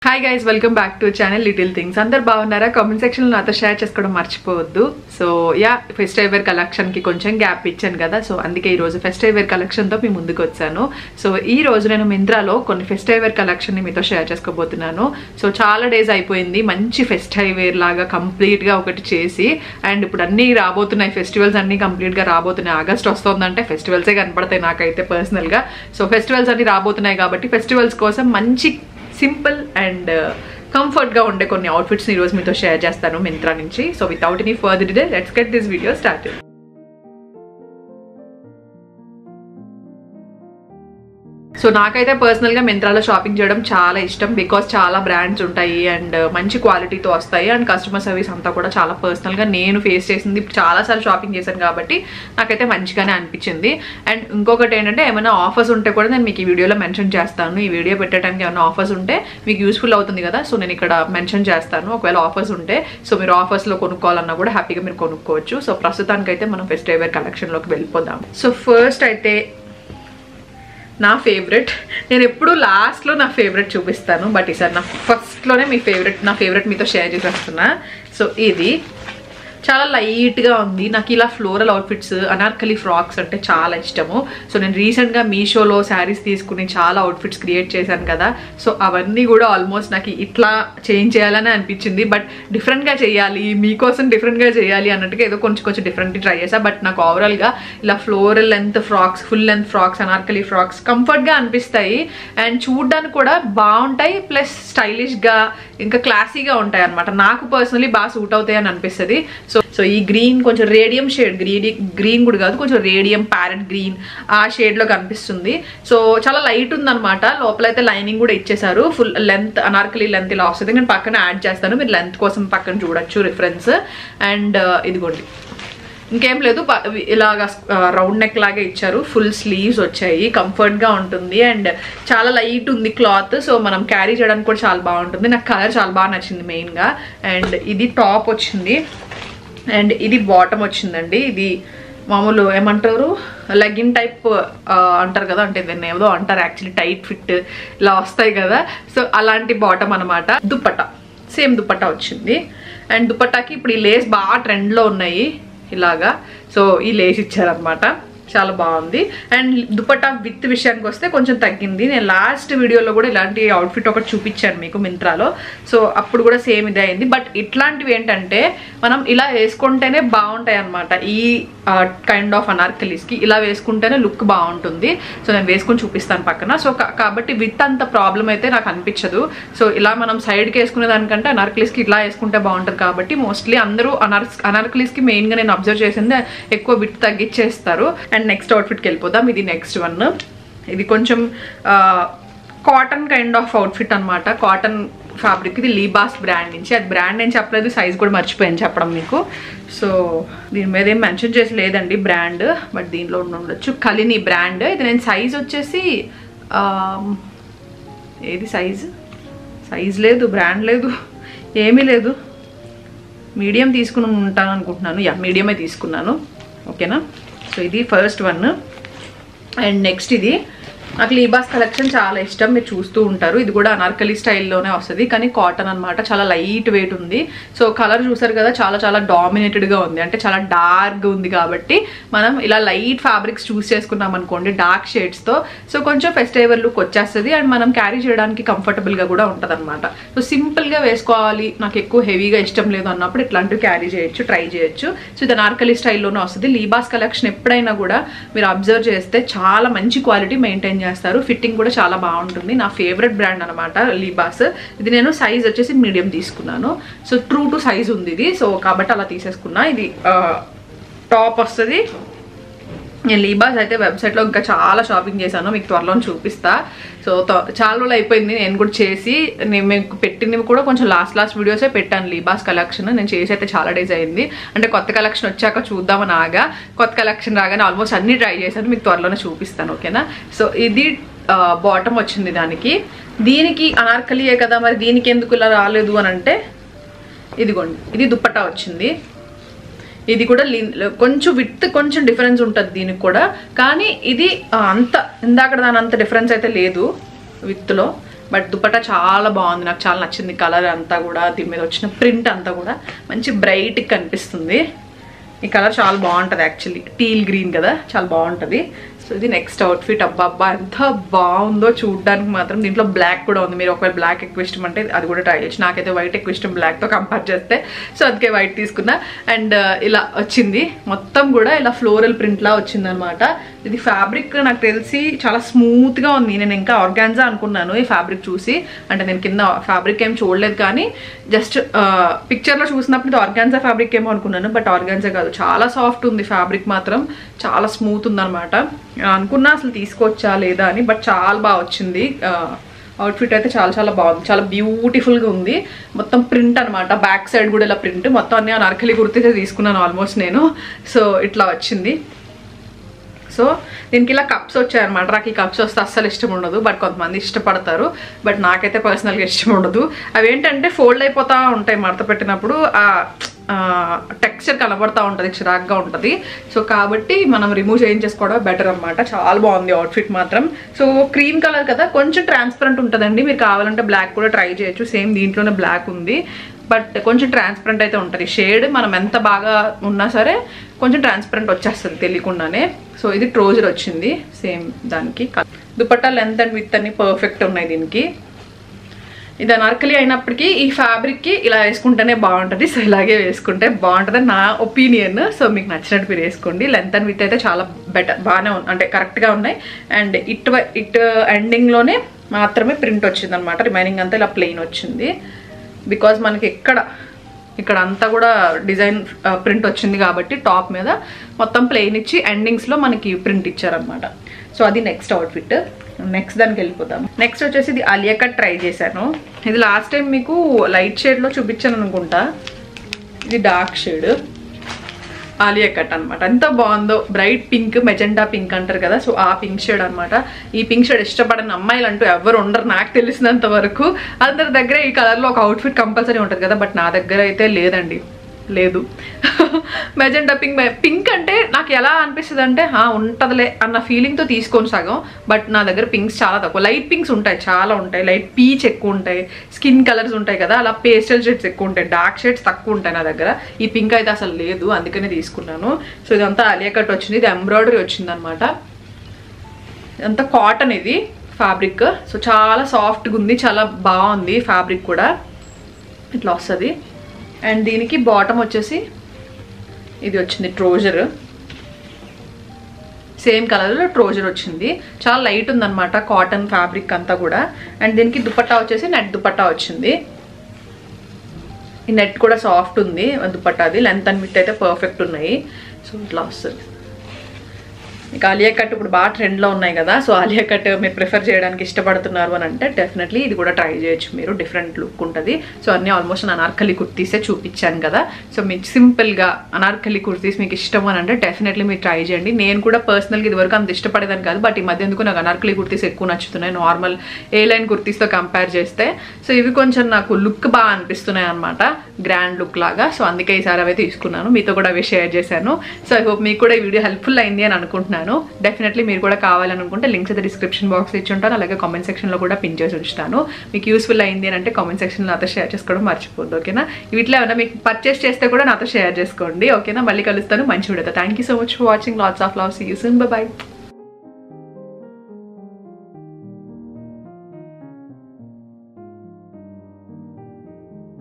Hi guys, welcome back to channel little things. అందరు బాగున్నారా? Comment సెక్షన్లో నాతో షేర్ చేసుకోవడం మర్చిపోవద్దు. సో ఫెస్టివ్ వేర్ కలెక్షన్కి కొంచెం గ్యాప్ ఇచ్చాను కదా, సో అందుకే ఈరోజు ఫెస్టివ్ వేర్ కలెక్షన్తో మీ ముందుకు వచ్చాను. సో ఈ రోజు నేను మింత్రాలో కొన్ని ఫెస్టివ్ వేర్ కలెక్షన్ని మీతో షేర్ చేసుకోబోతున్నాను. సో చాలా డేస్ అయిపోయింది మంచి ఫెస్టివ్ వేర్ లాగా కంప్లీట్గా ఒకటి చేసి, అండ్ ఇప్పుడు అన్నీ రాబోతున్నాయి, ఫెస్టివల్స్ అన్నీ కంప్లీట్గా రాబోతున్నాయి. ఆగస్ట్ వస్తుందంటే ఫెస్టివల్సే కనపడతాయి నాకైతే పర్సనల్గా. సో ఫెస్టివల్స్ అన్నీ రాబోతున్నాయి కాబట్టి ఫెస్టివల్స్ కోసం మంచి సింపుల్ అండ్ కంఫర్ట్గా ఉండే కొన్ని అవుట్ఫిట్స్ని ఈరోజు మీతో షేర్ చేస్తాను మింత్రా నుంచి. So without any further delay let's get this video started. So నాకైతే పర్సనల్గా మింత్రాలో షాపింగ్ చేయడం చాలా ఇష్టం, బికాస్ చాలా బ్రాండ్స్ ఉంటాయి అండ్ మంచి క్వాలిటీతో వస్తాయి, అండ్ కస్టమర్ సర్వీస్ అంతా కూడా చాలా పర్సనల్గా నేను ఫేస్ చేసింది. చాలాసార్లు షాపింగ్ చేశాను కాబట్టి నాకైతే మంచిగానే అనిపించింది. అండ్ ఇంకొకటి ఏంటంటే, ఏమైనా ఆఫర్స్ ఉంటే కూడా నేను మీకు ఈ వీడియోలో మెన్షన్ చేస్తాను. ఈ వీడియో పెట్టడానికి ఏమైనా ఆఫర్స్ ఉంటే మీకు యూస్ఫుల్ అవుతుంది కదా, సో నేను ఇక్కడ మెన్షన్ చేస్తాను. ఒకవేళ ఆఫర్స్ ఉంటే సో మీరు ఆఫర్స్లో కొనుక్కోవాలన్నా కూడా హ్యాపీగా మీరు కొనుక్కోవచ్చు. సో ప్రస్తుతానికైతే మనం ఫెస్టివ్ వేర్ కలెక్షన్లోకి వెళ్ళిపోదాం. సో ఫస్ట్ అయితే నా ఫేవరెట్, నేను ఎప్పుడు లాస్ట్లో నా ఫేవరెట్ చూపిస్తాను, బట్ ఈసారి నా ఫస్ట్లోనే నా ఫేవరెట్ మీతో షేర్ చేసేస్తున్నా. సో ఇది చాలా లైట్గా ఉంది. నాకు ఇలా ఫ్లోరల్ అవుట్ఫిట్స్, అనార్కలి ఫ్రాక్స్ అంటే చాలా ఇష్టము. సో నేను రీసెంట్గా మీషోలో శారీస్ తీసుకుని చాలా అవుట్ఫిట్స్ క్రియేట్ చేశాను కదా, సో అవన్నీ కూడా ఆల్మోస్ట్ నాకు ఇట్లా చేంజ్ చేయాలని అనిపించింది. బట్ డిఫరెంట్గా చేయాలి, మీకోసం డిఫరెంట్గా చేయాలి అన్నట్టుగా ఏదో కొంచెం డిఫరెంట్గా ట్రై చేసా. బట్ నాకు ఓవరాల్గా ఇలా floral length frocks, full length frocks, Anarkali frocks కంఫర్ట్గా అనిపిస్తాయి అండ్ చూడడానికి కూడా బాగుంటాయి, ప్లస్ స్టైలిష్గా ఇంకా క్లాసీగా ఉంటాయి అనమాట. నాకు పర్సనలీ బాగా సూట్ అవుతాయి అని అనిపిస్తుంది. సో ఈ గ్రీన్ కొంచెం రేడియం షేడ్, గ్రీన్ కూడా కాదు, కొంచెం రేడియం ప్యారెట్ గ్రీన్ ఆ షేడ్లో కనిపిస్తుంది. సో చాలా లైట్ ఉందన్నమాట. లోపలైతే లైనింగ్ కూడా ఇచ్చేసారు. ఫుల్ లెంత్ అనార్కలి లెంత్ ఇలా వస్తుంది. నేను పక్కన యాడ్ చేస్తాను, మీరు లెంత్ కోసం పక్కన చూడొచ్చు రిఫరెన్స్. అండ్ ఇదిగోండి, ఇంకేం లేదు, ఇలాగా రౌండ్ నెక్ లాగా ఇచ్చారు. ఫుల్ స్లీవ్స్ వచ్చాయి, కంఫర్ట్గా ఉంటుంది అండ్ చాలా లైట్ ఉంది క్లాత్. సో మనం క్యారీ చేయడానికి కూడా చాలా బాగుంటుంది. నాకు కలర్ చాలా బాగా నచ్చింది మెయిన్గా. అండ్ ఇది టాప్ వచ్చింది అండ్ ఇది బాటమ్ వచ్చిందండి. ఇది మామూలు ఏమంటారు, లెగిన్ టైప్ అంటారు కదా, అంటే దీన్ని ఏదో అంటారు యాక్చువల్లీ, టైట్ ఫిట్ ఇలా వస్తాయి కదా, సో అలాంటి బాటమ్ అనమాట. దుప్పట్టా సేమ్ దుప్పట్టా వచ్చింది. అండ్ దుప్పట్టాకి ఇప్పుడు ఈ లేస్ బాగా ట్రెండ్లో ఉన్నాయి ఇలాగా, సో ఈ లేస్ ఇచ్చారనమాట, చాలా బాగుంది. అండ్ దుపట్టా విత్ విషయానికి వస్తే కొంచెం తగ్గింది. నేను లాస్ట్ వీడియోలో కూడా ఇలాంటి అవుట్ఫిట్ ఒకటి చూపించాను మీకు మింత్రాలో, సో అప్పుడు కూడా సేమ్ ఇదే అయింది. బట్ ఇట్లాంటివి ఏంటంటే మనం ఇలా వేసుకుంటేనే బాగుంటాయి అనమాట. ఈ కైండ్ ఆఫ్ అనార్కలీస్కి ఇలా వేసుకుంటేనే లుక్ బాగుంటుంది. సో నేను వేసుకొని చూపిస్తాను పక్కన. సో కాబట్టి విత్ అంత ప్రాబ్లం అయితే నాకు అనిపించదు. సో ఇలా మనం సైడ్కి వేసుకునే దానికంటే అనార్కలీస్కి ఇలా వేసుకుంటే బాగుంటుంది. కాబట్టి మోస్ట్లీ అందరూ అనార్కలీస్కి మెయిన్గా నేను అబ్జర్వ్ చేసింది ఎక్కువ విత్ తగ్గించేస్తారు. అండ్ నెక్స్ట్ అవుట్ఫిట్కి వెళ్ళిపోదాం. ఇది నెక్స్ట్ వన్. ఇది కొంచెం కాటన్ కైండ్ ఆఫ్ అవుట్ఫిట్ అనమాట. Cotton fabric. ఇది లీబాస్ బ్రాండ్ నుంచి, అది బ్రాండ్ నేను చెప్పలేదు, సైజ్ కూడా మర్చిపోయాను చెప్పడం మీకు. సో దీని మీద ఏం మెన్షన్ చేసి లేదండి బ్రాండ్, బట్ దీనిలో ఉండొచ్చు. కలిని బ్రాండ్. ఇది నేను సైజ్ వచ్చేసి ఏది సైజ్ లేదు, బ్రాండ్ లేదు, ఏమీ లేదు, మీడియం తీసుకుని ఉంటాను అనుకుంటున్నాను. మీడియమే తీసుకున్నాను, ఓకేనా. సో ఇది ఫస్ట్ వన్. అండ్ నెక్స్ట్ ఇది నాకు లీబాస్ కలెక్షన్ చాలా ఇష్టం, మీరు చూస్తూ ఉంటారు. ఇది కూడా అనార్కలి స్టైల్లోనే వస్తుంది, కానీ కాటన్ అనమాట, చాలా లైట్ వెయిట్ ఉంది. సో కలర్ చూసారు కదా, చాలా డామినేటెడ్గా ఉంది, అంటే చాలా డార్క్ ఉంది. కాబట్టి మనం ఇలా లైట్ ఫ్యాబ్రిక్స్ చూస్ చేసుకున్నాం అనుకోండి డార్క్ షేడ్స్తో, సో కొంచెం ఫెస్టివల్ లుక్ వచ్చేస్తుంది అండ్ మనం క్యారీ చేయడానికి కంఫర్టబుల్గా కూడా ఉంటుంది అనమాట. సో సింపుల్గా వేసుకోవాలి, నాకు ఎక్కువ హెవీగా ఇష్టం లేదు అన్నప్పుడు ఇట్లాంటివి క్యారీ చేయొచ్చు, ట్రై చేయొచ్చు. సో ఇది అనార్కలి స్టైల్లోనే వస్తుంది. లీబాస్ కలెక్షన్ ఎప్పుడైనా కూడా మీరు అబ్జర్వ్ చేస్తే చాలా మంచి క్వాలిటీ మెయింటైన్ చేస్తారు. ఫిట్టింగ్ కూడా చాలా బాగుంటుంది. నా ఫేవరెట్ బ్రాండ్ అనమాట లీబాస్. ఇది నేను సైజ్ వచ్చేసి మీడియం తీసుకున్నాను. సో ట్రూ టు సైజ్ ఉంది ఇది, సో కాబట్టి అలా తీసేసుకున్నా. ఇది టాప్ వస్తుంది. నేను లీబాస్ అయితే వెబ్సైట్లో ఇంకా చాలా షాపింగ్ చేశాను, మీకు త్వరలో చూపిస్తా. సో చాలా రోజులు అయిపోయింది నేను కూడా చేసి, నేను మీకు పెట్టినవి కూడా కొంచెం లాస్ట్ వీడియోసే పెట్టాను లీబాస్ కలెక్షన్. నేను చేసి అయితే చాలా డేస్ అయింది, అంటే కొత్త కలెక్షన్ వచ్చాక చూద్దామని ఆగా. కొత్త కలెక్షన్ రాగానే ఆల్మోస్ట్ అన్ని ట్రై చేశాను, మీకు త్వరలోనే చూపిస్తాను, ఓకేనా. సో ఇది బాటమ్ వచ్చింది దానికి. దీనికి అనార్కలియే కదా, మరి దీనికి ఎందుకు ఇలా రాలేదు అని అంటే, ఇదిగోండి ఇది దుప్పట్టా వచ్చింది. ఇది కూడా కొంచెం విత్ కొంచెం డిఫరెన్స్ ఉంటుంది దీనికి కూడా, కానీ ఇది అంత ఇందాక దాని అంత డిఫరెన్స్ అయితే లేదు విత్లో. బట్ దుపట్టా చాలా బాగుంది, నాకు చాలా నచ్చింది. కలర్ అంతా కూడా, దీని మీద వచ్చిన ప్రింట్ అంతా కూడా మంచి బ్రైట్ కనిపిస్తుంది. ఈ కలర్ చాలా బాగుంటుంది యాక్చువల్లీ, టీల్ గ్రీన్ కదా, చాలా బాగుంటుంది. సో ఇది నెక్స్ట్ అవుట్ఫిట్. అబ్బా ఎంత బాగుందో చూడడానికి మాత్రం. దీంట్లో బ్లాక్ కూడా ఉంది, మీరు ఒకవేళ బ్లాక్ ఎక్కువ ఇష్టం అంటే అది కూడా ట్రై చేయొచ్చు. నాకైతే వైట్ ఎక్కువ ఇష్టం బ్లాక్తో కంపేర్ చేస్తే, సో అందుకే వైట్ తీసుకున్నా. అండ్ ఇలా వచ్చింది మొత్తం కూడా, ఇలా ఫ్లోరల్ ప్రింట్లా వచ్చింది అనమాట. ఇది ఫ్యాబ్రిక్ నాకు తెలిసి చాలా స్మూత్గా ఉంది. నేను ఇంకా ఆర్గాన్జా అనుకున్నాను ఈ ఫ్యాబ్రిక్ చూసి, అంటే నేను కింద ఫ్యాబ్రిక్ ఏం చూడలేదు కానీ జస్ట్ పిక్చర్లో చూసినప్పుడు ఇది ఆర్గాన్జా ఫ్యాబ్రిక్ ఏమో అనుకున్నాను, బట్ ఆర్గాన్జా కాదు. చాలా సాఫ్ట్ ఉంది ఫ్యాబ్రిక్ మాత్రం, చాలా స్మూత్ ఉందన్నమాట. అనుకున్నా అసలు తీసుకోవచ్చా లేదా అని, బట్ చాలా బాగా వచ్చింది. అవుట్ఫిట్ అయితే చాలా చాలా బాగుంది, చాలా బ్యూటిఫుల్గా ఉంది. మొత్తం ప్రింట్ అనమాట, బ్యాక్ సైడ్ కూడా ఇలా ప్రింట్. మొత్తం అన్ని అనార్కలి కుర్తీసే తీసుకున్నాను ఆల్మోస్ట్ నేను. సో ఇట్లా వచ్చింది. సో దీనికి ఇలా కప్స్ వచ్చాయన్నమాట. నాకు ఈ కప్స్ వస్తే అస్సలు ఇష్టం ఉండదు, బట్ కొంతమంది ఇష్టపడతారు, బట్ నాకైతే పర్సనల్గా ఇష్టం ఉండదు. అవి ఏంటంటే ఫోల్డ్ అయిపోతూ ఉంటాయి మడత పెట్టినప్పుడు, టెక్స్చర్ కనబడతా ఉంటుంది, చిరాగ్గా ఉంటుంది. సో కాబట్టి మనం రిమూవ్ చేయించేసుకోవడం బెటర్ అనమాట. చాలా బాగుంది అవుట్ఫిట్ మాత్రం. సో క్రీమ్ కలర్ కదా, కొంచెం ట్రాన్స్పరెంట్ ఉంటుందండి. మీరు కావాలంటే బ్లాక్ కూడా ట్రై చేయొచ్చు. సేమ్ దీంట్లోనే బ్లాక్ ఉంది, బట్ కొంచెం ట్రాన్స్పరెంట్ అయితే ఉంటుంది. షేడ్ మనం ఎంత బాగా ఉన్నా సరే కొంచెం ట్రాన్స్పరెంట్ వచ్చేస్తుంది తెలియకుండానే. సో ఇది ట్రౌజర్ వచ్చింది సేమ్ దానికి. దుపట్టా లెంత్ అండ్ విత్ అన్ని పర్ఫెక్ట్ ఉన్నాయి దీనికి. ఇది అనార్కలి అయినప్పటికీ ఈ ఫ్యాబ్రిక్కి ఇలా వేసుకుంటేనే బాగుంటుంది. సో ఇలాగే వేసుకుంటే బాగుంటుంది నా ఒపీనియన్. సో మీకు నచ్చినట్టు మీరు వేసుకోండి. లెంత్ అండ్ విత్ అయితే చాలా బెటర్, బాగానే ఉంది, అంటే కరెక్ట్గా ఉన్నాయి. అండ్ ఇట్ ఎండింగ్లోనే మాత్రమే ప్రింట్ వచ్చింది అనమాట, రిమైనింగ్ అంతా ఇలా ప్లెయిన్ వచ్చింది. బికాజ్ మనకి ఇక్కడ అంతా కూడా డిజైన్ ప్రింట్ వచ్చింది కాబట్టి టాప్ మీద మొత్తం ప్లెయిన్ ఇచ్చి ఎండింగ్స్లో మనకి ప్రింట్ ఇచ్చారనమాట. సో అది నెక్స్ట్ అవుట్ఫిట్. నెక్స్ట్ దానికి వెళ్ళిపోతాము. నెక్స్ట్ వచ్చేసి ఇది ఆలియా కట్ ట్రై చేశాను. ఇది లాస్ట్ టైం మీకు లైట్ షేడ్లో చూపించాను అనుకుంటా. ఇది డార్క్ షేడ్ ఆలియా కట్ అనమాట. ఎంత బాగుందో, బ్రైట్ పింక్, మెజెండా పింక్ అంటారు కదా, సో ఆ పింక్ షేడ్ అనమాట. ఈ పింక్ షేడ్ ఇష్టపడని అమ్మాయిలు అంటూ ఎవరు ఉండరు నాకు తెలిసినంత వరకు. అందరి దగ్గర ఈ కలర్లో ఒక అవుట్ఫిట్ కంపల్సరీ ఉంటుంది కదా, బట్ నా దగ్గర అయితే లేదండి, లేదు. మెజెండా పింక్ అంటే నాకు ఎలా అనిపిస్తుంది అంటే ఉంటుందిలే అన్న ఫీలింగ్తో తీసుకొని సగం, బట్ నా దగ్గర పింక్స్ చాలా తక్కువ. లైట్ పింక్స్ ఉంటాయి, చాలా ఉంటాయి. లైట్ పీచ్ ఎక్కువ ఉంటాయి, స్కిన్ కలర్స్ ఉంటాయి కదా, అలా పేస్టల్ షేడ్స్ ఎక్కువ ఉంటాయి, డార్క్ షేడ్స్ తక్కువ ఉంటాయి నా దగ్గర. ఈ పింక్ అయితే అసలు లేదు, అందుకనే తీసుకున్నాను. సో ఇదంతా ఆలియా కట్ వచ్చింది, ఇది ఎంబ్రాయిడరీ వచ్చింది అనమాట. ఇదంతా కాటన్ ఇది ఫ్యాబ్రిక్. సో చాలా సాఫ్ట్గా ఉంది, చాలా బాగుంది ఫ్యాబ్రిక్ కూడా. ఇట్లా వస్తుంది. అండ్ దీనికి బాటమ్ వచ్చేసి ఇది వచ్చింది ట్రౌజర్, సేమ్ కలర్లో ట్రౌజర్ వచ్చింది. చాలా లైట్ ఉందన్నమాట కాటన్ ఫ్యాబ్రిక్ అంతా కూడా. అండ్ దీనికి దుపట్టా వచ్చేసి నెట్ దుపట్టా వచ్చింది. ఈ నెట్ కూడా సాఫ్ట్ ఉంది దుపట్టాది. లెంత్ అండ్ విత్ అయితే పర్ఫెక్ట్ ఉన్నాయి. సో ఇట్లా వస్తుంది. ఇక ఆలియా కట్ ఇప్పుడు బాగా ట్రెండ్లో ఉన్నాయి కదా, సో ఆలియా కట్ మీరు ప్రిఫర్ చేయడానికి ఇష్టపడుతున్నారు అని అంటే డెఫినెట్లీ ఇది కూడా ట్రై చేయొచ్చు మీరు, డిఫరెంట్ లుక్ ఉంటుంది. సో అన్నీ ఆల్మోస్ట్ అనార్కలి కుర్తీసే చూపించాను కదా. సో మీకు సింపుల్గా అనార్కలి కుర్తీస్ మీకు ఇష్టం అని అంటే డెఫినెట్లీ మీరు ట్రై చేయండి. నేను కూడా పర్సనల్గా ఇదివరకు అంత ఇష్టపడేదాన్ని కాదు, బట్ ఈ మధ్య ఎందుకు నాకు అనార్కలి కుర్తీస్ ఎక్కువ నచ్చుతున్నాయి నార్మల్ ఏ లైన్ కుర్తీస్తో కంపేర్ చేస్తే. సో ఇవి కొంచెం నాకు లుక్ బాగా అనిపిస్తున్నాయి అనమాట, గ్రాండ్ లుక్ లాగా. సో అందుకే ఈసారి అవే తీసుకున్నాను, మీతో కూడా అవి షేర్ చేశాను. సో ఐ హోప్ మీకు కూడా ఈ వీడియో హెల్ప్ఫుల్ అయింది అని అనుకుంటున్నాను. డెఫినెట్లీ మీరు కూడా కావాలనుకుంటే లింక్స్ అయితే డిస్క్రిప్షన్ బాక్స్ ఇచ్చి ఉంటాను, అలాగే కామెంట్ సెక్షన్లో కూడా పిన్ చేసి ఉంచుతాను. మీకు యూస్ఫుల్ అయింది అని అంటే కామెంట్ సెక్షన్లో నాతో షేర్ చేసుకోవడం మర్చిపోద్దు, ఓకేనా? వీటిలో ఏమైనా మీకు పర్చేస్ చేస్తే కూడా నాతో షేర్ చేసుకోండి, ఓకేనా? మళ్ళీ కలుస్తాను మంచి వీడియోతో. Thank you so much for watching. Lots of love. See you soon. Bye by.